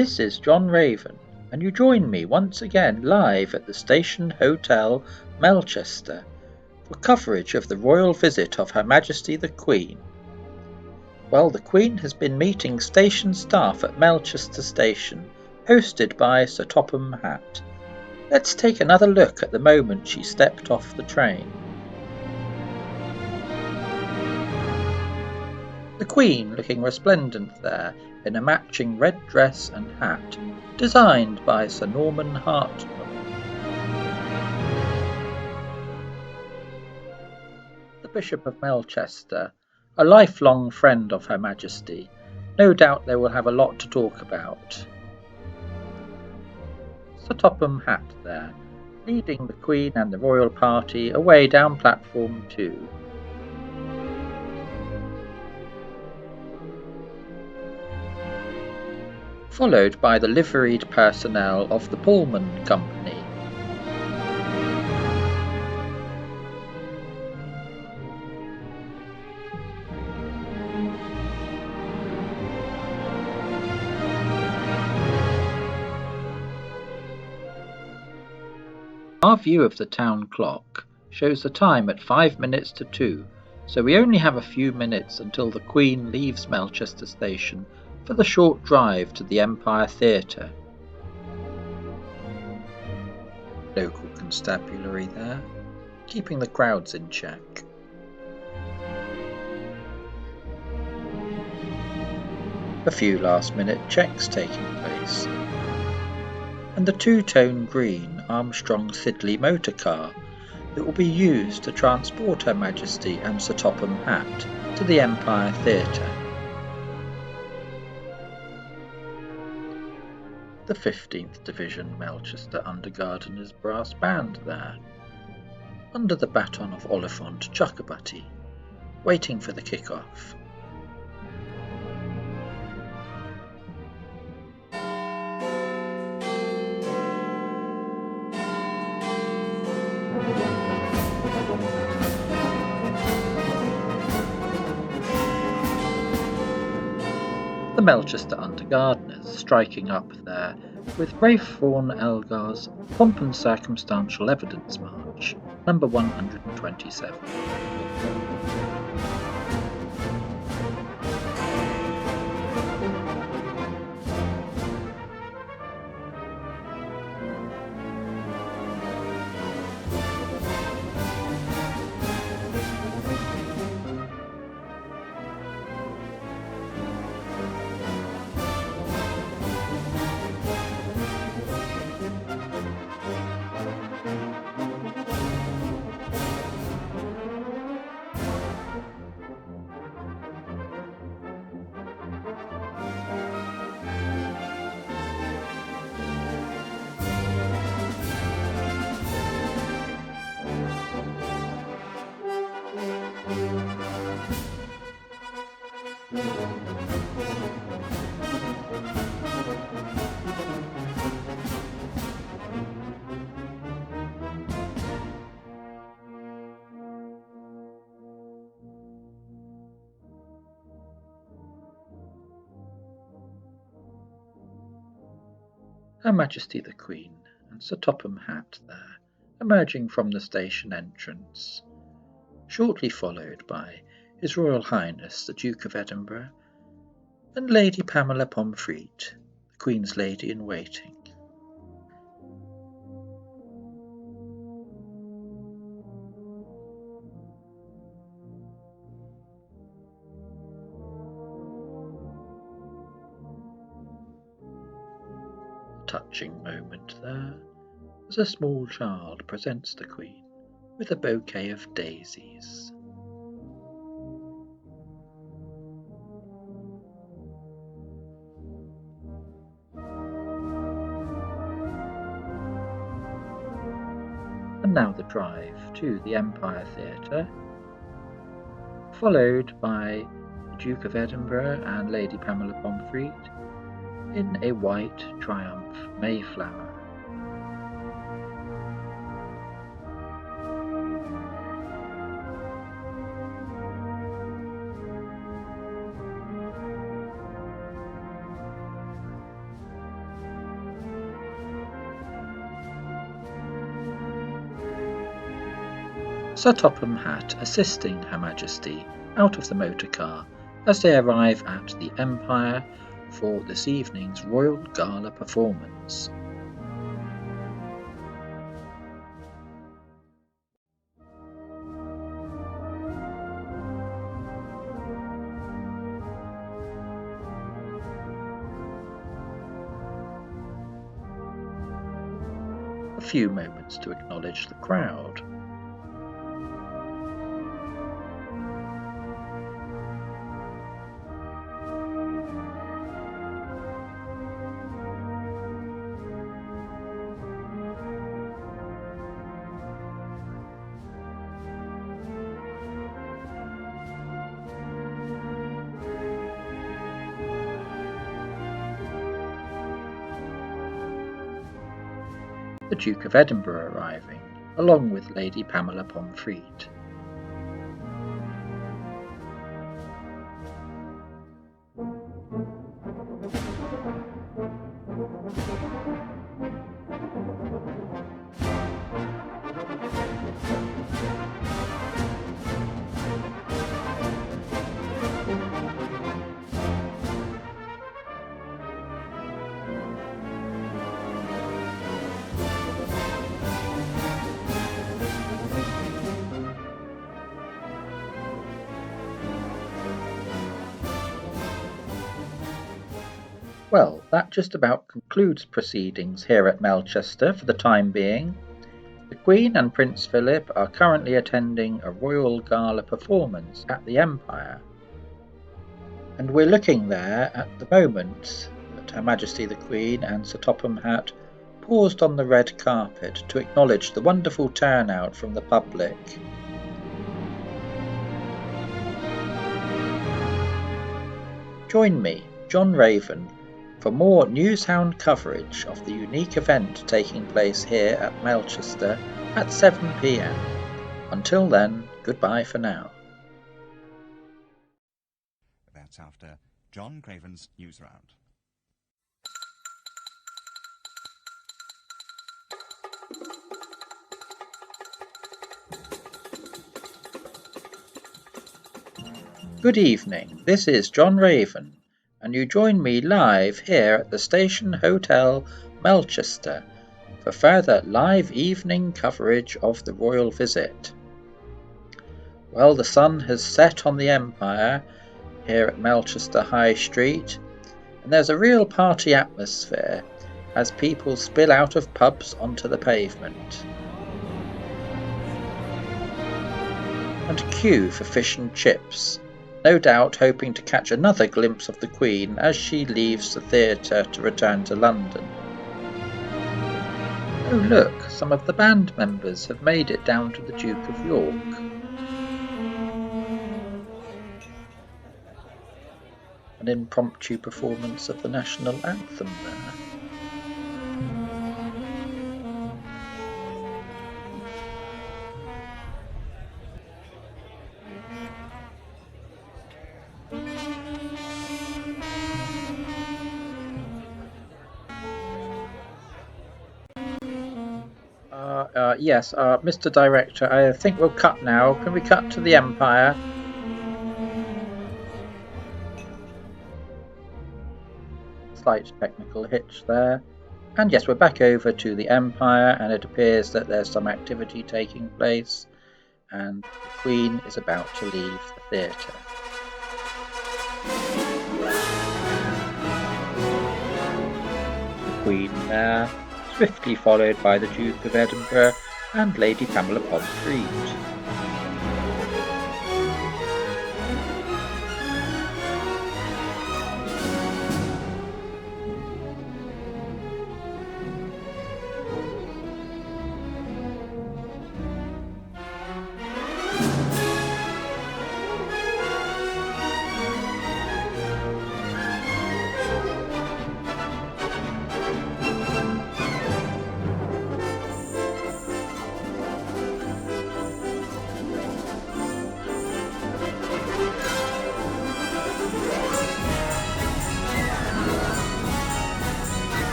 This is John Raven, and you join me once again live at the Station Hotel, Melchester, for coverage of the royal visit of Her Majesty the Queen. Well, the Queen has been meeting station staff at Melchester Station, hosted by Sir Topham Hatt. Let's take another look at the moment she stepped off the train. The Queen looking resplendent there in a matching red dress and hat, designed by Sir Norman Hartnell. The Bishop of Melchester, a lifelong friend of Her Majesty. No doubt they will have a lot to talk about. Sir Topham Hatt there, leading the Queen and the royal party away down platform 2. Followed by the liveried personnel of the Pullman Company. Our view of the town clock shows the time at 5 minutes to 2, so we only have a few minutes until the Queen leaves Melchester Station for the short drive to the Empire Theatre. Local constabulary there, keeping the crowds in check. A few last-minute checks taking place. And the two-tone green Armstrong-Siddeley motor car that will be used to transport Her Majesty and Sir Topham Hatt to the Empire Theatre. The 15th Division Melchester Undergardeners brass band there, under the baton of Oliphant Chuckabutty, waiting for the kick-off. The Melchester Undergardeners striking up there with Ralph Vaughan Elgar's Pomp and Circumstantial Evidence March, number 127. Her Majesty the Queen and Sir Topham Hatt there, emerging from the station entrance, shortly followed by His Royal Highness the Duke of Edinburgh and Lady Pamela Pomfret, the Queen's Lady-in-Waiting. Touching moment there, as a small child presents the Queen with a bouquet of daisies. And now the drive to the Empire Theatre, followed by the Duke of Edinburgh and Lady Pamela Pomfret in a white Triumph Mayflower. Sir Topham Hatt assisting Her Majesty out of the motor car as they arrive at the Empire for this evening's Royal Gala performance. A few moments to acknowledge the crowd. The Duke of Edinburgh arriving, along with Lady Pamela Pomfret. Well, that just about concludes proceedings here at Melchester for the time being. The Queen and Prince Philip are currently attending a Royal Gala performance at the Empire. And we're looking there at the moment that Her Majesty the Queen and Sir Topham Hatt paused on the red carpet to acknowledge the wonderful turnout from the public. Join me, John Raven, for more newshound coverage of the unique event taking place here at Melchester at 7 p.m. Until then, goodbye for now. That's after John Craven's News Round. Good evening, this is John Raven, and you join me live here at the Station Hotel, Melchester, for further live evening coverage of the royal visit. Well, the sun has set on the Empire here at Melchester High Street, and there's a real party atmosphere as people spill out of pubs onto the pavement and queue for fish and chips, no doubt hoping to catch another glimpse of the Queen as she leaves the theatre to return to London. Oh look, some of the band members have made it down to the Duke of York. An impromptu performance of the national anthem there. Yes, Mr. Director, I think we'll cut now. Can we cut to the Empire? Slight technical hitch there. And yes, we're back over to the Empire, and it appears that there's some activity taking place, and the Queen is about to leave the theatre. The Queen there, swiftly followed by the Duke of Edinburgh and Lady Pamela Pomfret.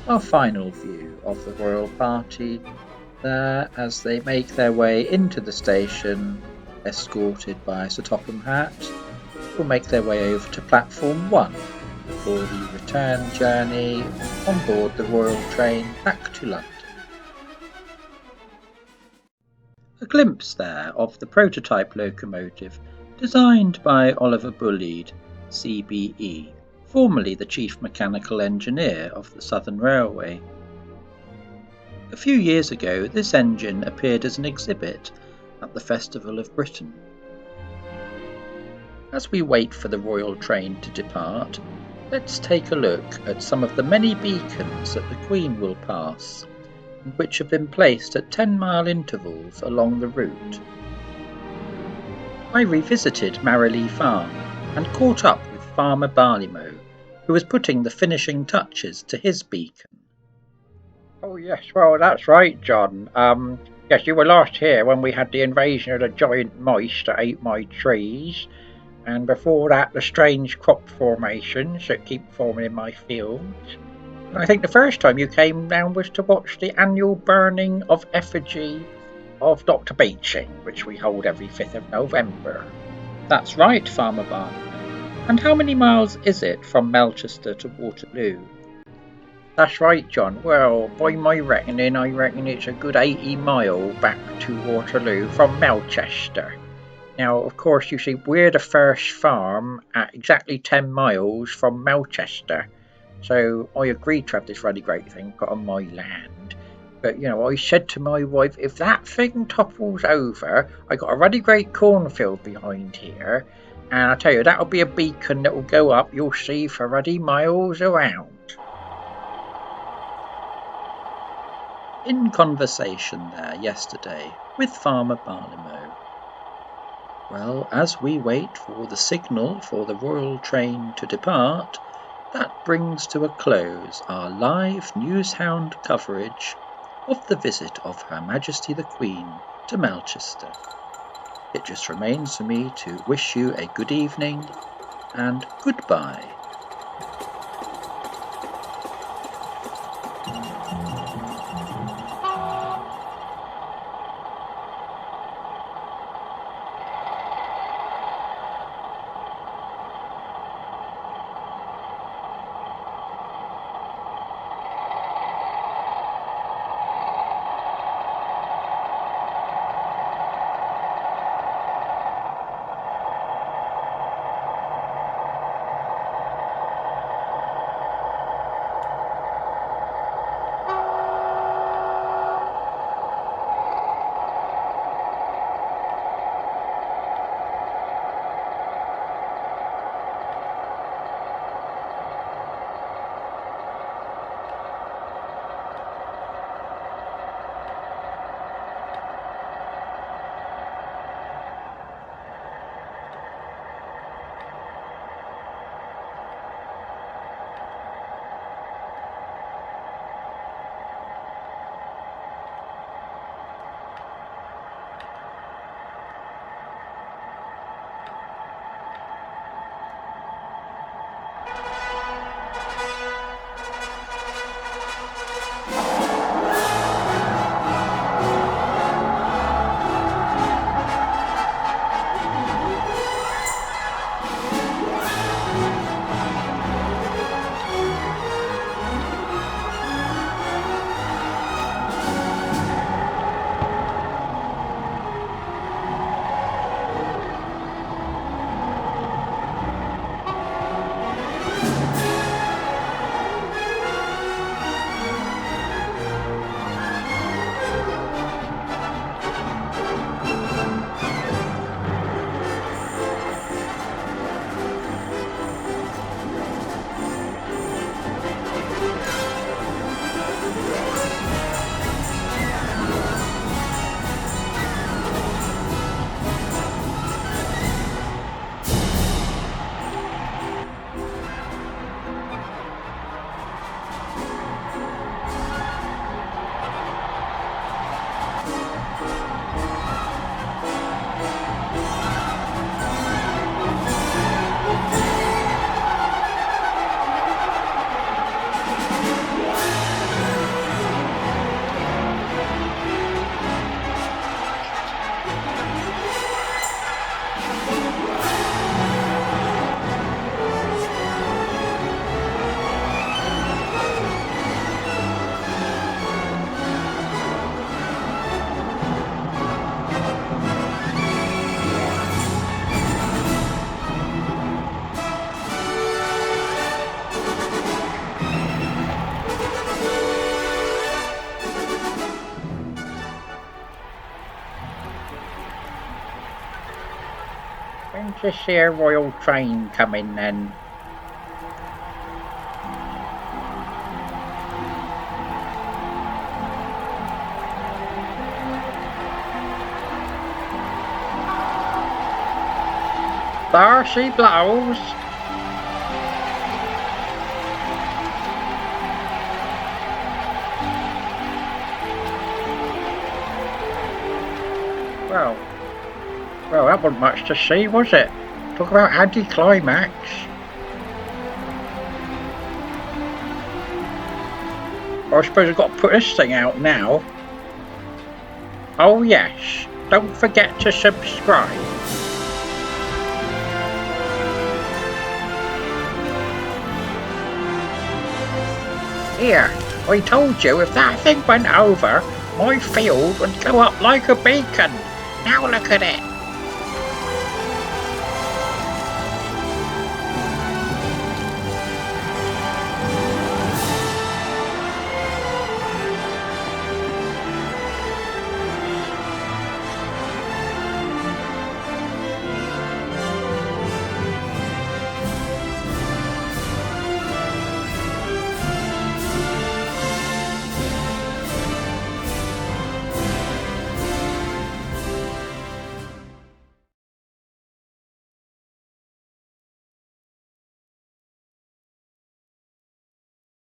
Our final view of the royal party there as they make their way into the station, escorted by Sir Topham Hatt, will make their way over to platform 1 for the return journey on board the royal train back to London. A glimpse there of the prototype locomotive designed by Oliver Bulleid, CBE, formerly the Chief Mechanical Engineer of the Southern Railway. A few years ago this engine appeared as an exhibit at the Festival of Britain. As we wait for the royal train to depart, let's take a look at some of the many beacons that the Queen will pass, and which have been placed at 10-mile intervals along the route. I revisited Marylea Farm and caught up with Farmer Barleymow, who was putting the finishing touches to his beacon. Oh yes, well that's right, John. Yes, you were last here when we had the invasion of the giant mice that ate my trees, and before that the strange crop formations that keep forming in my fields. And I think the first time you came down was to watch the annual burning of effigy of Dr. Beeching, which we hold every 5th of November. That's right, Farmer Barleymow. And how many miles is it from Melchester to Waterloo? That's right, John. Well, by my reckoning, I reckon it's a good 80 mile back to Waterloo from Melchester. Now, of course, you see, we're the first farm at exactly 10 miles from Melchester. So I agreed to have this really great thing put on my land. But, I said to my wife, if that thing topples over, I got a really great cornfield behind here. And I tell you, that'll be a beacon that will go up, you'll see, for ruddy miles around. In conversation there yesterday with Farmer Barleymow. Well, as we wait for the signal for the royal train to depart, that brings to a close our live newshound coverage of the visit of Her Majesty the Queen to Melchester. It just remains for me to wish you a good evening and goodbye. When's this here royal train coming then? There she blows. Well, that wasn't much to see, was it? Talk about anti-climax. I suppose I've got to put this thing out now. Oh yes, don't forget to subscribe. Here, I told you if that thing went over, my field would go up like a beacon. Now look at it.